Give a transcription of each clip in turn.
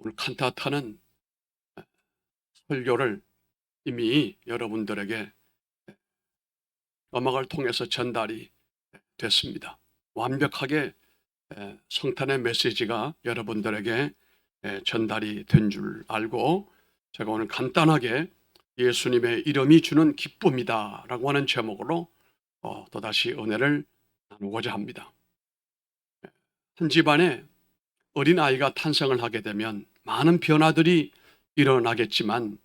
오늘 칸타타는 설교를 이미 여러분들에게 음악을 통해서 전달이 됐습니다. 완벽하게 성탄의 메시지가 여러분들에게 전달이 된 줄 알고 제가 오늘 간단하게 예수님의 이름이 주는 기쁨이다 라고 하는 제목으로 또다시 은혜를 나누고자 합니다. 한 집안에 어린아이가 탄생을 하게 되면 많은 변화들이 일어나겠지만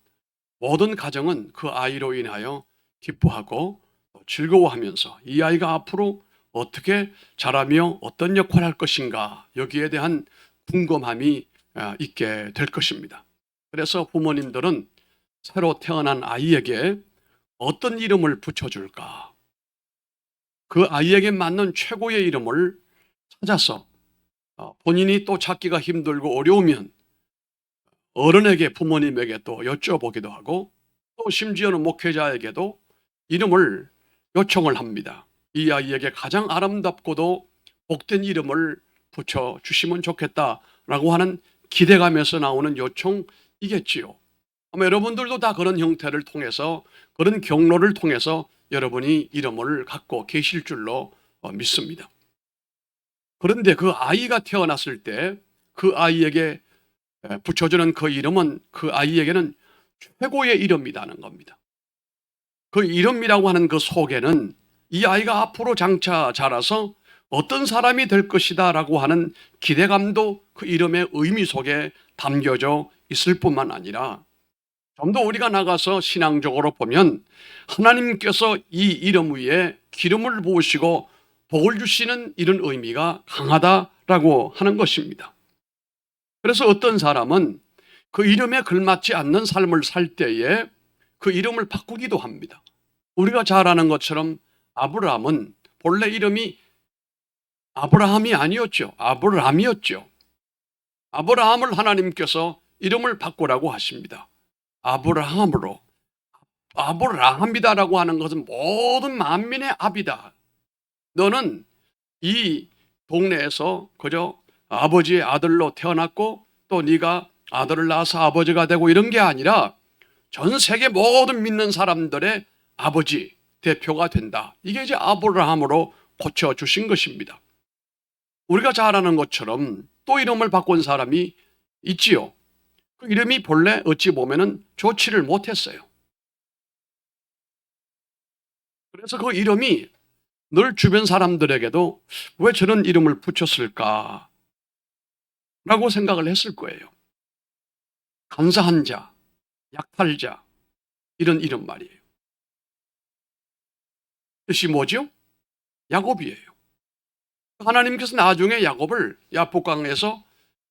모든 가정은 그 아이로 인하여 기뻐하고 즐거워하면서 이 아이가 앞으로 어떻게 자라며 어떤 역할을 할 것인가 여기에 대한 궁금함이 있게 될 것입니다. 그래서 부모님들은 새로 태어난 아이에게 어떤 이름을 붙여줄까? 그 아이에게 맞는 최고의 이름을 찾아서 본인이 또 찾기가 힘들고 어려우면 어른에게 부모님에게 또 여쭤보기도 하고 또 심지어는 목회자에게도 이름을 요청을 합니다. 이 아이에게 가장 아름답고도 복된 이름을 붙여주시면 좋겠다라고 하는 기대감에서 나오는 요청이겠지요. 아마 여러분들도 다 그런 형태를 통해서 그런 경로를 통해서 여러분이 이름을 갖고 계실 줄로 믿습니다. 그런데 그 아이가 태어났을 때 그 아이에게 붙여주는 그 이름은 그 아이에게는 최고의 이름이라는 겁니다. 그 이름이라고 하는 그 속에는 이 아이가 앞으로 장차 자라서 어떤 사람이 될 것이다 라고 하는 기대감도 그 이름의 의미 속에 담겨져 있을 뿐만 아니라 좀 더 우리가 나가서 신앙적으로 보면 하나님께서 이 이름 위에 기름을 부으시고 복을 주시는 이런 의미가 강하다라고 하는 것입니다. 그래서 어떤 사람은 그 이름에 걸맞지 않는 삶을 살 때에 그 이름을 바꾸기도 합니다. 우리가 잘 아는 것처럼 아브라함은 본래 이름이 아브라함이 아니었죠. 아브람이었죠. 아브라함을 하나님께서 이름을 바꾸라고 하십니다. 아브라함으로. 아브라함이다라고 하는 것은 모든 만민의 압이다. 너는 이 동네에서 그저 아버지의 아들로 태어났고 또 네가 아들을 낳아서 아버지가 되고 이런 게 아니라 전 세계 모든 믿는 사람들의 아버지, 대표가 된다. 이게 이제 아브라함으로 고쳐주신 것입니다. 우리가 잘 아는 것처럼 또 이름을 바꾼 사람이 있지요. 그 이름이 본래 어찌 보면은 좋지를 못했어요. 그래서 그 이름이 늘 주변 사람들에게도 왜 저런 이름을 붙였을까? 라고 생각을 했을 거예요. 간사한 자, 약탈자, 이런 이름 말이에요. 뜻이 뭐죠? 야곱이에요. 하나님께서 나중에 야곱을 야복강에서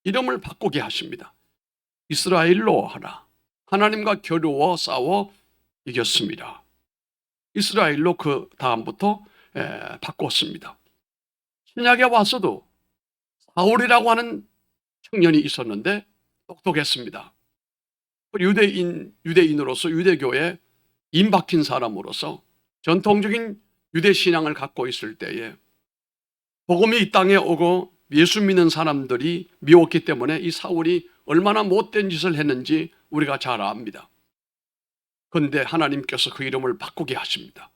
이름을 바꾸게 하십니다. 이스라엘로 하라. 하나님과 겨루어 싸워 이겼습니다. 이스라엘로 그 다음부터 바꿨습니다. 신약에 와서도 사울이라고 하는 청년이 있었는데 똑똑했습니다. 유대인으로서 유대교에 임박힌 사람으로서 전통적인 유대 신앙을 갖고 있을 때에 복음이 이 땅에 오고 예수 믿는 사람들이 미웠기 때문에 이 사울이 얼마나 못된 짓을 했는지 우리가 잘 압니다. 그런데 하나님께서 그 이름을 바꾸게 하십니다.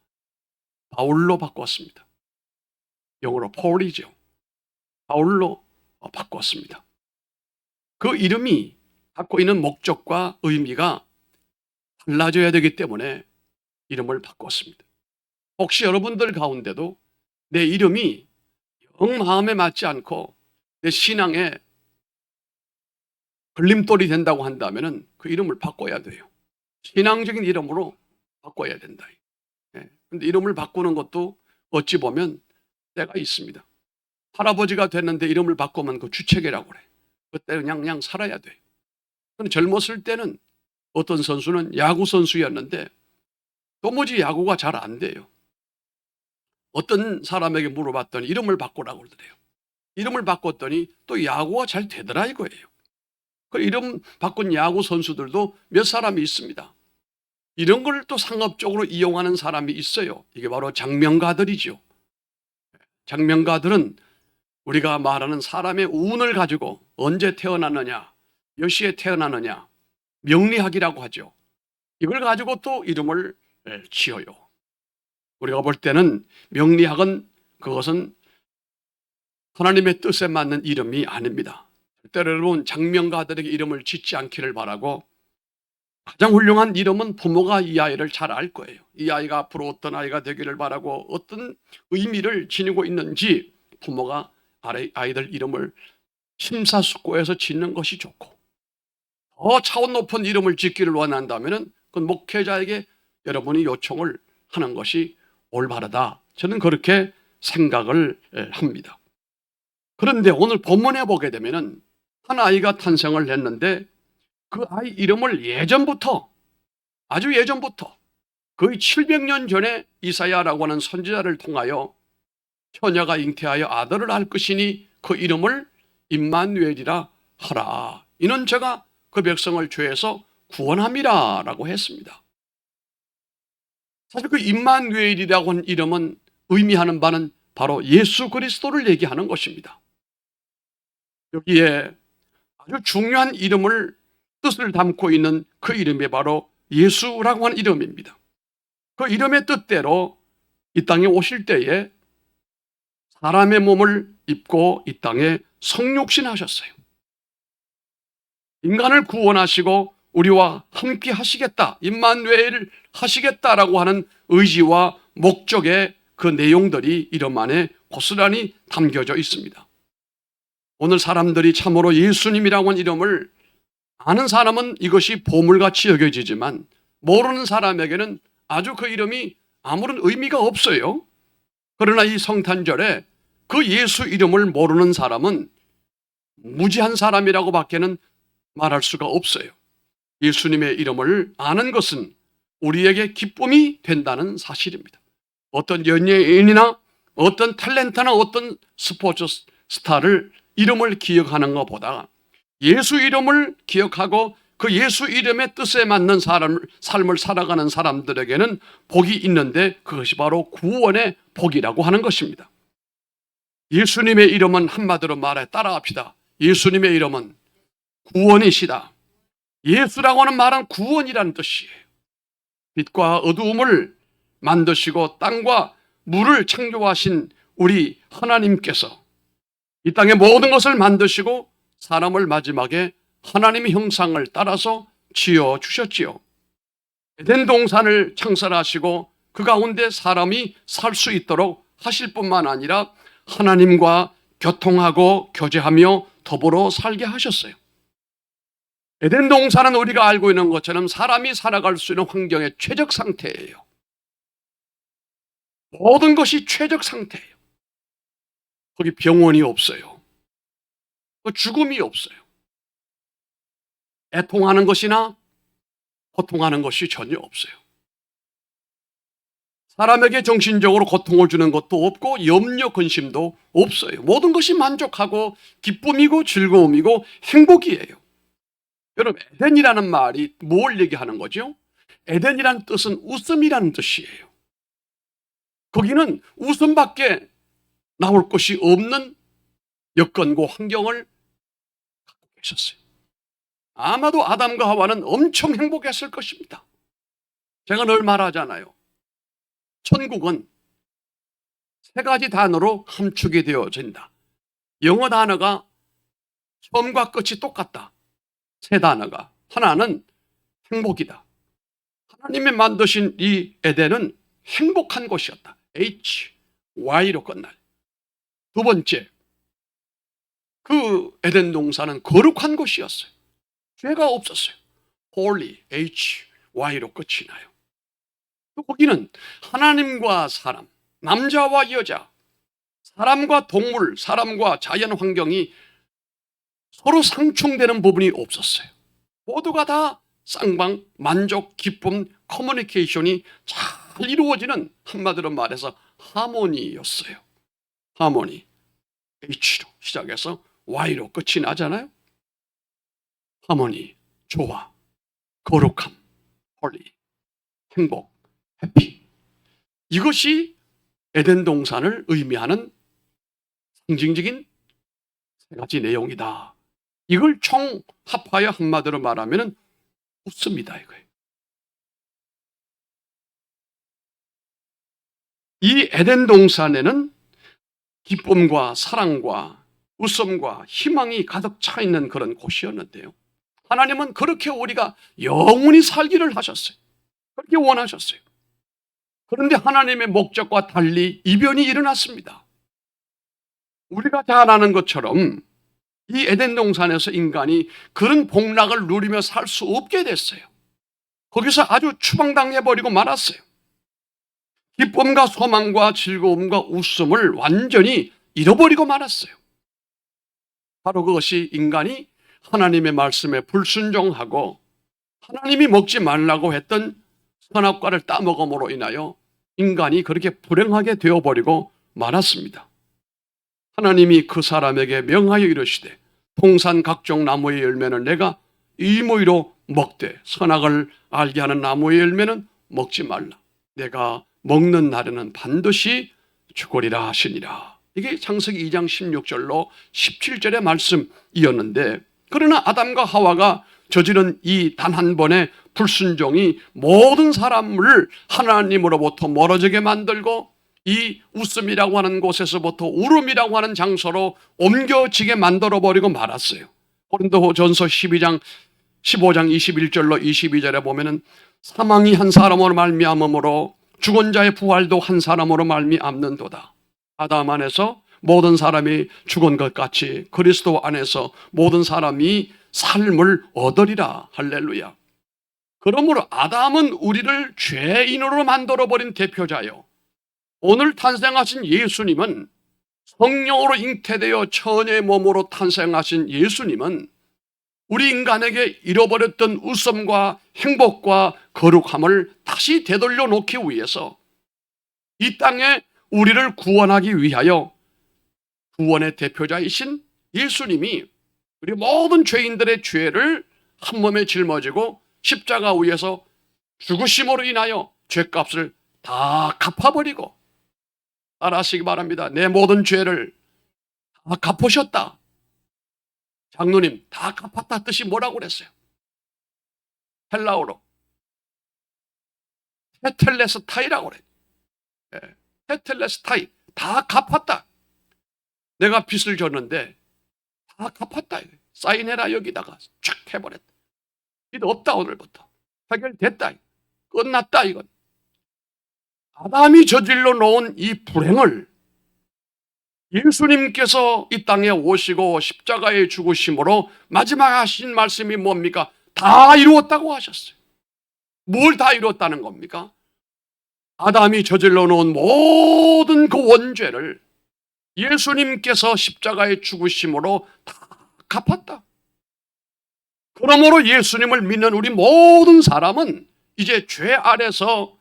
바울로 바꿨습니다. 영어로 폴이죠. 바울로 바꿨습니다. 그 이름이 갖고 있는 목적과 의미가 달라져야 되기 때문에 이름을 바꿨습니다. 혹시 여러분들 가운데도 내 이름이 영 마음에 맞지 않고 내 신앙에 걸림돌이 된다고 한다면 그 이름을 바꿔야 돼요. 신앙적인 이름으로 바꿔야 된다. 그런데 이름을 바꾸는 것도 어찌 보면 때가 있습니다. 할아버지가 됐는데 이름을 바꾸면 그 주책이라고 그래. 그때 그냥 살아야 돼요. 젊었을 때는 어떤 선수는 야구 선수였는데 도무지 야구가 잘 안 돼요. 어떤 사람에게 물어봤더니 이름을 바꾸라고 그러더래요. 이름을 바꿨더니 또 야구가 잘 되더라 이거예요. 그 이름 바꾼 야구 선수들도 몇 사람이 있습니다. 이런 걸 또 상업적으로 이용하는 사람이 있어요. 이게 바로 장명가들이죠. 장명가들은 우리가 말하는 사람의 운을 가지고 언제 태어났느냐, 몇 시에 태어나느냐, 명리학이라고 하죠. 이걸 가지고 또 이름을 지어요. 우리가 볼 때는 명리학은 그것은 하나님의 뜻에 맞는 이름이 아닙니다. 때로 여러분 장명가들에게 이름을 짓지 않기를 바라고, 가장 훌륭한 이름은 부모가 이 아이를 잘 알 거예요. 이 아이가 앞으로 어떤 아이가 되기를 바라고 어떤 의미를 지니고 있는지 부모가 아이들 이름을 심사숙고해서 짓는 것이 좋고, 더 차원 높은 이름을 짓기를 원한다면 그 목회자에게 여러분이 요청을 하는 것이 올바르다. 저는 그렇게 생각을 합니다. 그런데 오늘 본문에 보게 되면은 한 아이가 탄생을 했는데 그 아이 이름을 예전부터, 아주 예전부터 거의 700년 전에 이사야라고 하는 선지자를 통하여 처녀가 잉태하여 아들을 낳을 것이니 그 이름을 임마누엘이라 하라. 이는 제가 그 백성을 죄에서 구원함이라 라고 했습니다. 사실 그 임마누엘이라고 하는 이름은 의미하는 바는 바로 예수 그리스도를 얘기하는 것입니다. 여기에 아주 중요한 이름을, 뜻을 담고 있는 그 이름이 바로 예수라고 하는 이름입니다. 그 이름의 뜻대로 이 땅에 오실 때에 사람의 몸을 입고 이 땅에 성육신하셨어요. 인간을 구원하시고 우리와 함께 하시겠다, 임마누엘 하시겠다라고 하는 의지와 목적의 그 내용들이 이름 안에 고스란히 담겨져 있습니다. 오늘 사람들이 참으로 예수님이라고 하는 이름을 아는 사람은 이것이 보물같이 여겨지지만 모르는 사람에게는 아주 그 이름이 아무런 의미가 없어요. 그러나 이 성탄절에 그 예수 이름을 모르는 사람은 무지한 사람이라고 밖에는 말할 수가 없어요. 예수님의 이름을 아는 것은 우리에게 기쁨이 된다는 사실입니다. 어떤 연예인이나 어떤 탤런트나 어떤 스포츠 스타를 이름을 기억하는 것보다 예수 이름을 기억하고 그 예수 이름의 뜻에 맞는 삶을 살아가는 사람들에게는 복이 있는데, 그것이 바로 구원의 복이라고 하는 것입니다. 예수님의 이름은 한마디로 말해 따라합시다. 예수님의 이름은 구원이시다. 예수라고 하는 말은 구원이라는 뜻이에요. 빛과 어두움을 만드시고 땅과 물을 창조하신 우리 하나님께서 이 땅의 모든 것을 만드시고 사람을 마지막에 하나님의 형상을 따라서 지어주셨지요. 에덴 동산을 창설하시고 그 가운데 사람이 살 수 있도록 하실 뿐만 아니라 하나님과 교통하고 교제하며 더불어 살게 하셨어요. 에덴 동산은 우리가 알고 있는 것처럼 사람이 살아갈 수 있는 환경의 최적 상태예요. 모든 것이 최적 상태예요. 거기 병원이 없어요. 죽음이 없어요. 애통하는 것이나 고통하는 것이 전혀 없어요. 사람에게 정신적으로 고통을 주는 것도 없고 염려, 근심도 없어요. 모든 것이 만족하고 기쁨이고 즐거움이고 행복이에요. 여러분, 에덴이라는 말이 뭘 얘기하는 거죠? 에덴이라는 뜻은 웃음이라는 뜻이에요. 거기는 웃음밖에 나올 것이 없는 여건과 환경을 갖고 계셨어요. 아마도 아담과 하와는 엄청 행복했을 것입니다. 제가 늘 말하잖아요. 천국은 세 가지 단어로 함축이 되어진다. 영어 단어가 처음과 끝이 똑같다. 세 단어가. 하나는 행복이다. 하나님이 만드신 이 에덴은 행복한 곳이었다. Y로 끝날. 두 번째, 그 에덴 동산은 거룩한 곳이었어요. 죄가 없었어요. Holy, Y로 끝이 나요. 또 거기는 하나님과 사람, 남자와 여자, 사람과 동물, 사람과 자연 환경이 서로 상충되는 부분이 없었어요. 모두가 다 쌍방, 만족, 기쁨, 커뮤니케이션이 잘 이루어지는, 한마디로 말해서 하모니였어요. 하모니. H로 시작해서 Y로 끝이 나잖아요. 하모니, 조화, 거룩함, 홀리, 행복, 해피. 이것이 에덴 동산을 의미하는 상징적인 세 가지 내용이다. 이걸 총합하여 한마디로 말하면 웃습니다, 이거예요. 이 에덴 동산에는 기쁨과 사랑과 웃음과 희망이 가득 차 있는 그런 곳이었는데요. 하나님은 그렇게 우리가 영원히 살기를 하셨어요. 그렇게 원하셨어요. 그런데 하나님의 목적과 달리 이변이 일어났습니다. 우리가 잘 아는 것처럼 이 에덴 동산에서 인간이 그런 복락을 누리며 살 수 없게 됐어요. 거기서 아주 추방당해버리고 말았어요. 기쁨과 소망과 즐거움과 웃음을 완전히 잃어버리고 말았어요. 바로 그것이 인간이 하나님의 말씀에 불순종하고 하나님이 먹지 말라고 했던 선악과를 따먹음으로 인하여 인간이 그렇게 불행하게 되어버리고 말았습니다. 하나님이 그 사람에게 명하여 이르시되 동산 각종 나무의 열매는 내가 의무의로 먹되 선악을 알게 하는 나무의 열매는 먹지 말라. 내가 먹는 날에는 반드시 죽으리라 하시니라. 이게 창세기 2장 16절로 17절의 말씀이었는데, 그러나 아담과 하와가 저지른 이 단 한 번의 불순종이 모든 사람을 하나님으로부터 멀어지게 만들고 이 웃음이라고 하는 곳에서부터 울음이라고 하는 장소로 옮겨지게 만들어버리고 말았어요. 고린도전서 15장 21절로 22절에 보면은 사망이 한 사람으로 말미암음으로 죽은 자의 부활도 한 사람으로 말미암는도다. 아담 안에서 모든 사람이 죽은 것 같이 그리스도 안에서 모든 사람이 삶을 얻으리라. 할렐루야. 그러므로 아담은 우리를 죄인으로 만들어버린 대표자요, 오늘 탄생하신 예수님은 성령으로 잉태되어 처녀의 몸으로 탄생하신 예수님은 우리 인간에게 잃어버렸던 웃음과 행복과 거룩함을 다시 되돌려 놓기 위해서 이 땅에 우리를 구원하기 위하여 구원의 대표자이신 예수님이 우리 모든 죄인들의 죄를 한 몸에 짊어지고 십자가 위에서 죽으심으로 인하여 죄값을 다 갚아버리고, 따라하시기 바랍니다. 내 모든 죄를 다 갚으셨다. 장로님, 다 갚았다 뜻이 뭐라고 그랬어요? 헬라어로 테텔레스타이라고 그래요. 테텔레스타이, 다 갚았다. 내가 빚을 졌는데 다 갚았다. 사인해라. 여기다가 쫙 해버렸다. 빚 없다. 오늘부터 해결됐다. 끝났다. 이건 아담이 저질러 놓은 이 불행을 예수님께서 이 땅에 오시고 십자가에 죽으심으로 마지막 하신 말씀이 뭡니까? 다 이루었다고 하셨어요. 뭘 다 이루었다는 겁니까? 아담이 저질러 놓은 모든 그 원죄를 예수님께서 십자가에 죽으심으로 다 갚았다. 그러므로 예수님을 믿는 우리 모든 사람은 이제 죄 아래서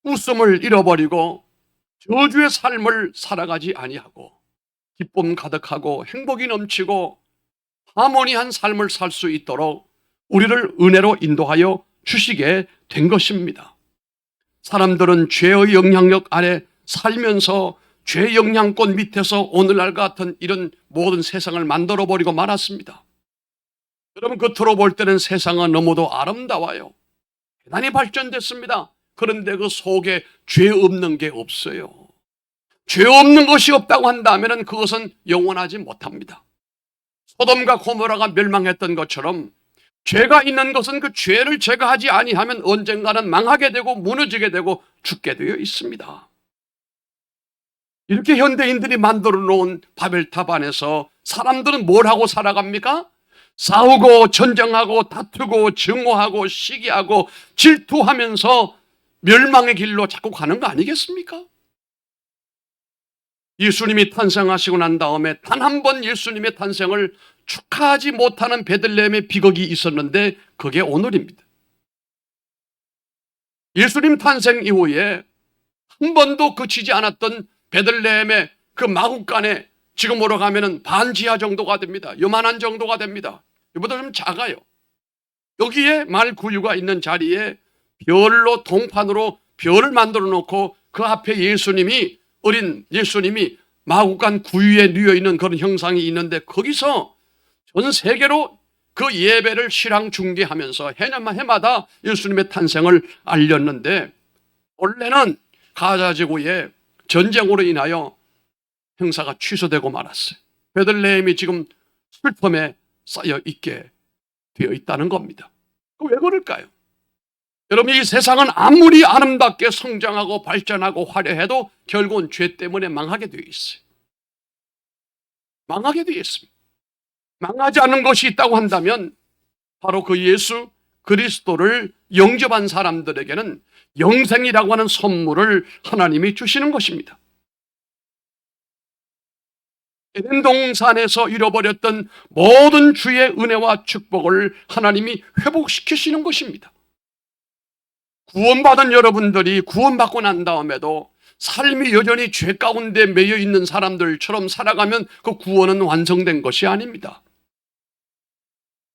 웃음을 잃어버리고 저주의 삶을 살아가지 아니하고 기쁨 가득하고 행복이 넘치고 하모니한 삶을 살 수 있도록 우리를 은혜로 인도하여 주시게 된 것입니다. 사람들은 죄의 영향력 아래 살면서 죄 영향권 밑에서 오늘날 같은 이런 모든 세상을 만들어버리고 말았습니다. 여러분, 겉으로 볼 때는 세상은 너무도 아름다워요. 대단히 발전됐습니다. 그런데 그 속에 죄 없는 게 없어요. 죄 없는 것이 없다고 한다면 그것은 영원하지 못합니다. 소돔과 고모라가 멸망했던 것처럼 죄가 있는 것은 그 죄를 제거하지 아니하면 언젠가는 망하게 되고 무너지게 되고 죽게 되어 있습니다. 이렇게 현대인들이 만들어 놓은 바벨탑 안에서 사람들은 뭘 하고 살아갑니까? 싸우고 전쟁하고 다투고 증오하고 시기하고 질투하면서 멸망의 길로 자꾸 가는 거 아니겠습니까? 예수님이 탄생하시고 난 다음에 단 한 번 예수님의 탄생을 축하하지 못하는 베들레헴의 비극이 있었는데 그게 오늘입니다. 예수님 탄생 이후에 한 번도 그치지 않았던 베들레헴의 그 마국간에 지금으로 가면은 반지하 정도가 됩니다. 요만한 정도가 됩니다. 이보다 좀 작아요. 여기에 말구유가 있는 자리에 별로 동판으로 별을 만들어 놓고 그 앞에 예수님이, 어린 예수님이 마구간 구유에 누워 있는 그런 형상이 있는데 거기서 전 세계로 그 예배를 실황 중계하면서 해마다 예수님의 탄생을 알렸는데, 원래는 가자 지구에 전쟁으로 인하여 행사가 취소되고 말았어요. 베들레헴이 지금 슬픔에 쌓여 있게 되어 있다는 겁니다. 왜 그럴까요? 여러분, 이 세상은 아무리 아름답게 성장하고 발전하고 화려해도 결국은 죄 때문에 망하게 되어 있어요. 망하게 되어 있습니다. 망하지 않는 것이 있다고 한다면 바로 그 예수 그리스도를 영접한 사람들에게는 영생이라고 하는 선물을 하나님이 주시는 것입니다. 에덴 동산에서 잃어버렸던 모든 주의 은혜와 축복을 하나님이 회복시키시는 것입니다. 구원받은 여러분들이 구원받고 난 다음에도 삶이 여전히 죄 가운데 매여 있는 사람들처럼 살아가면 그 구원은 완성된 것이 아닙니다.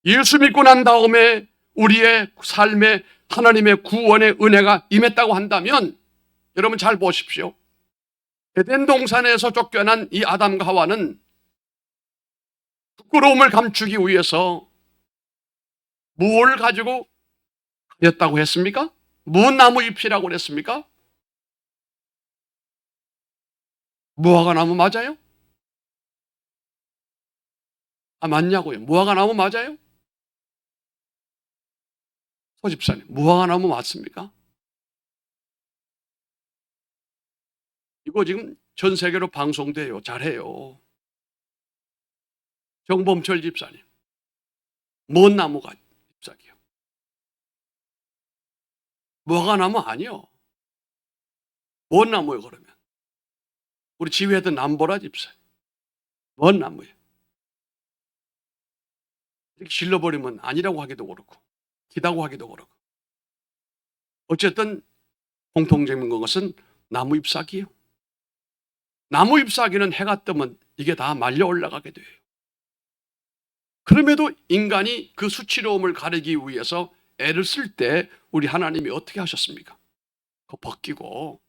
예수 믿고 난 다음에 우리의 삶에 하나님의 구원의 은혜가 임했다고 한다면, 여러분 잘 보십시오. 에덴 동산에서 쫓겨난 이 아담과 하와는 부끄러움을 감추기 위해서 뭘 가지고 가렸다고 했습니까? 무슨 나무 잎이라고 그랬습니까? 무화과 나무 맞아요? 맞냐고요? 무화과 나무 맞아요? 서 집사님, 무화과 나무 맞습니까? 이거 지금 전 세계로 방송돼요. 잘해요. 정범철 집사님, 뭔 나무가 잎사귀요? 무화과 나무 아니요. 뭔 나무예요 그러면? 우리 지휘했던 남보라 집사님, 뭔 나무예요? 이렇게 질러버리면 아니라고 하기도 그렇고 기다고 하기도 그렇고, 어쨌든 공통적인 것은 나무 잎사귀요. 나무 잎사귀는 해가 뜨면 이게 다 말려 올라가게 돼요. 그럼에도 인간이 그 수치로움을 가리기 위해서 애를 쓸 때 우리 하나님이 어떻게 하셨습니까? 그거 벗기고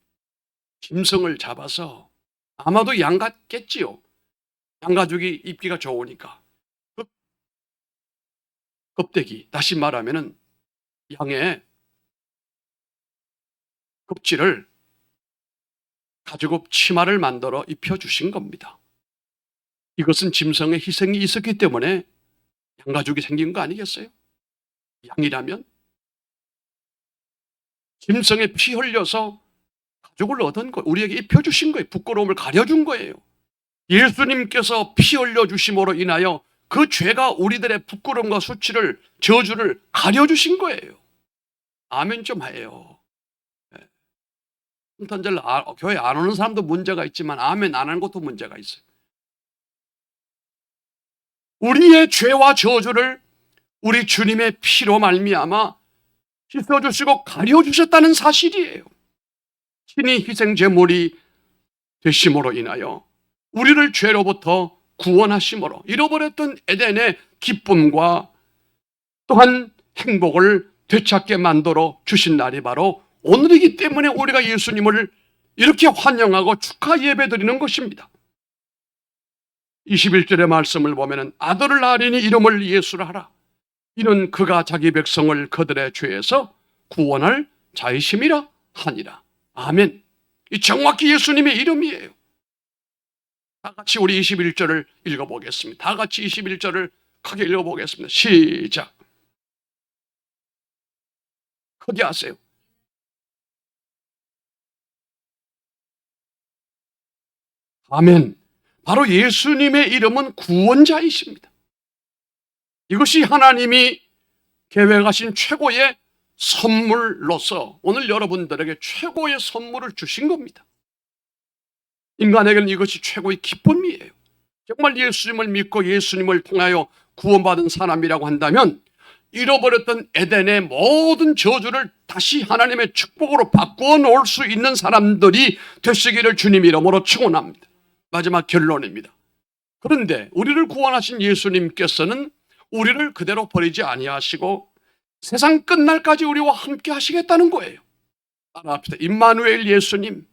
짐승을 잡아서, 아마도 양 같겠지요. 양가죽이 입기가 좋으니까 그 껍데기, 다시 말하면은 양의 껍질을 가지고 치마를 만들어 입혀주신 겁니다. 이것은 짐승의 희생이 있었기 때문에 양가죽이 생긴 거 아니겠어요? 양이라면 짐승의 피 흘려서 가죽을 얻은 거, 우리에게 입혀주신 거예요. 부끄러움을 가려준 거예요. 예수님께서 피 흘려주심으로 인하여 그 죄가 우리들의 부끄러움과 수치를, 저주를 가려주신 거예요. 아멘 좀 해요. 성탄절 교회 안 오는 사람도 문제가 있지만 아멘 안 하는 것도 문제가 있어요. 우리의 죄와 저주를 우리 주님의 피로 말미암아 씻어주시고 가려주셨다는 사실이에요. 친히 희생제물이 되심으로 인하여 우리를 죄로부터 구원하심으로 잃어버렸던 에덴의 기쁨과 또한 행복을 되찾게 만들어 주신 날이 바로 오늘이기 때문에 우리가 예수님을 이렇게 환영하고 축하 예배드리는 것입니다. 21절의 말씀을 보면 아들을 낳으리니 이름을 예수라 하라. 이는 그가 자기 백성을 그들의 죄에서 구원할 자이심이라 하니라. 아멘. 이 정확히 예수님의 이름이에요. 다 같이 우리 21절을 읽어보겠습니다. 다 같이 21절을 크게 읽어보겠습니다. 시작. 크게 하세요. 아멘. 바로 예수님의 이름은 구원자이십니다. 이것이 하나님이 계획하신 최고의 선물로서 오늘 여러분들에게 최고의 선물을 주신 겁니다. 인간에게는 이것이 최고의 기쁨이에요. 정말 예수님을 믿고 예수님을 통하여 구원받은 사람이라고 한다면 잃어버렸던 에덴의 모든 저주를 다시 하나님의 축복으로 바꾸어 놓을 수 있는 사람들이 되시기를 주님 이름으로 축원합니다. 마지막 결론입니다. 그런데 우리를 구원하신 예수님께서는 우리를 그대로 버리지 아니하시고 세상 끝날까지 우리와 함께 하시겠다는 거예요. 따라합시다. 임마누엘 예수님,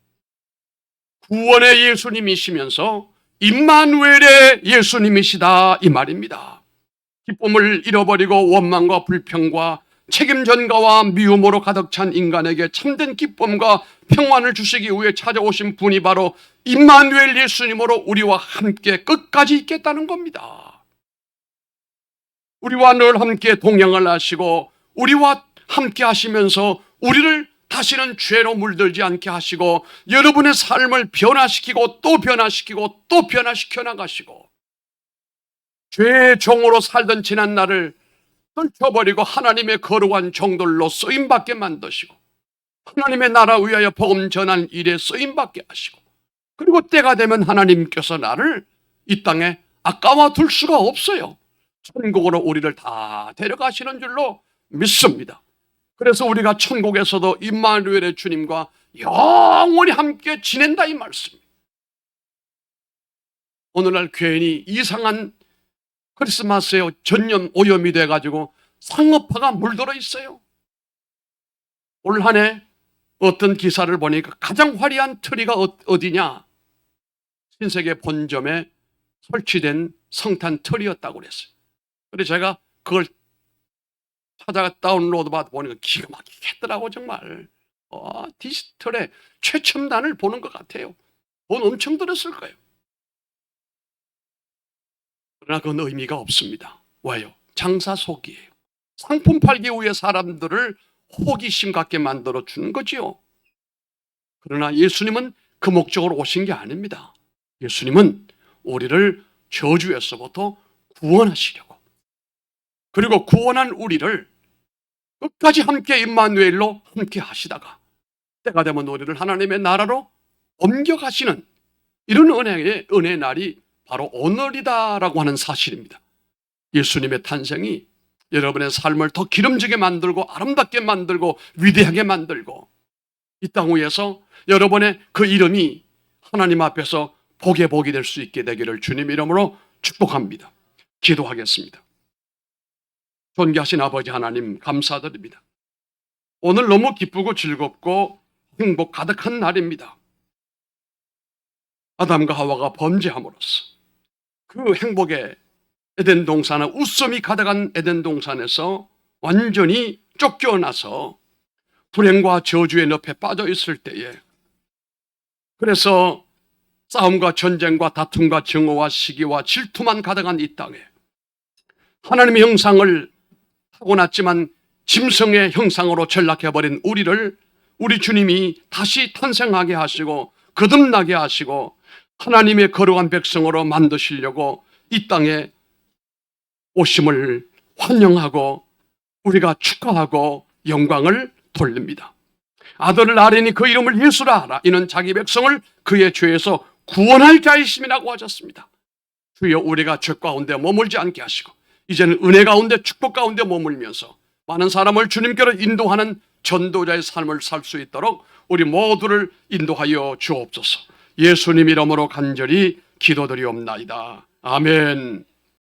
구원의 예수님이시면서 임마누엘의 예수님이시다 이 말입니다. 기쁨을 잃어버리고 원망과 불평과 책임 전가와 미움으로 가득 찬 인간에게 참된 기쁨과 평안을 주시기 위해 찾아오신 분이 바로 임마누엘 예수님으로 우리와 함께 끝까지 있겠다는 겁니다. 우리와 늘 함께 동행을 하시고 우리와 함께 하시면서 우리를 다시는 죄로 물들지 않게 하시고 여러분의 삶을 변화시키고 또 변화시키고 또 변화시켜 나가시고 죄의 종으로 살던 지난 날을 떨쳐버리고 하나님의 거룩한 종들로 쓰임받게 만드시고 하나님의 나라 위하여 복음 전한 일에 쓰임받게 하시고 그리고 때가 되면 하나님께서 나를 이 땅에 아까워 둘 수가 없어요. 천국으로 우리를 다 데려가시는 줄로 믿습니다. 그래서 우리가 천국에서도 임마누엘의 주님과 영원히 함께 지낸다 이 말씀입니다. 오늘날 괜히 이상한 크리스마스에 전염 오염이 돼가지고 상업화가 물들어 있어요. 올 한 해 어떤 기사를 보니까 가장 화려한 트리가 어디냐? 신세계 본점에 설치된 성탄 트리였다고 그랬어요. 그래서 제가 그걸 찾아가 다운로드 받아 보니까 기가 막히게 했더라고 정말. 디지털의 최첨단을 보는 것 같아요. 돈 엄청 들었을 거예요. 그러나 그건 의미가 없습니다. 왜요? 장사 속이에요. 상품 팔기 위해 사람들을 호기심 갖게 만들어 주는 거지요. 그러나 예수님은 그 목적으로 오신 게 아닙니다. 예수님은 우리를 저주에서부터 구원하시려고, 그리고 구원한 우리를 끝까지 함께 임마누엘로 함께 하시다가 때가 되면 우리를 하나님의 나라로 옮겨가시는 이런 은혜의 날이 바로 오늘이다라고 하는 사실입니다. 예수님의 탄생이 여러분의 삶을 더 기름지게 만들고 아름답게 만들고 위대하게 만들고 이 땅 위에서 여러분의 그 이름이 하나님 앞에서 복의 복이 될 수 있게 되기를 주님 이름으로 축복합니다. 기도하겠습니다. 존귀하신 아버지 하나님 감사드립니다. 오늘 너무 기쁘고 즐겁고 행복 가득한 날입니다. 아담과 하와가 범죄함으로써 그 행복의 에덴 동산은 웃음이 가득한 에덴 동산에서 완전히 쫓겨나서 불행과 저주의 늪에 빠져 있을 때에, 그래서 싸움과 전쟁과 다툼과 증오와 시기와 질투만 가득한 이 땅에 하나님의 형상을 타고났지만 짐승의 형상으로 전락해버린 우리를 우리 주님이 다시 탄생하게 하시고 거듭나게 하시고 하나님의 거룩한 백성으로 만드시려고 이 땅에 오심을 환영하고 우리가 축하하고 영광을 돌립니다. 아들을 낳으니 그 이름을 예수라 하라. 이는 자기 백성을 그의 죄에서 구원할 자이심이라고 하셨습니다. 주여 우리가 죄 가운데 머물지 않게 하시고 이제는 은혜 가운데 축복 가운데 머물면서 많은 사람을 주님께로 인도하는 전도자의 삶을 살 수 있도록 우리 모두를 인도하여 주옵소서. 예수님 이름으로 간절히 기도드리옵나이다. 아멘.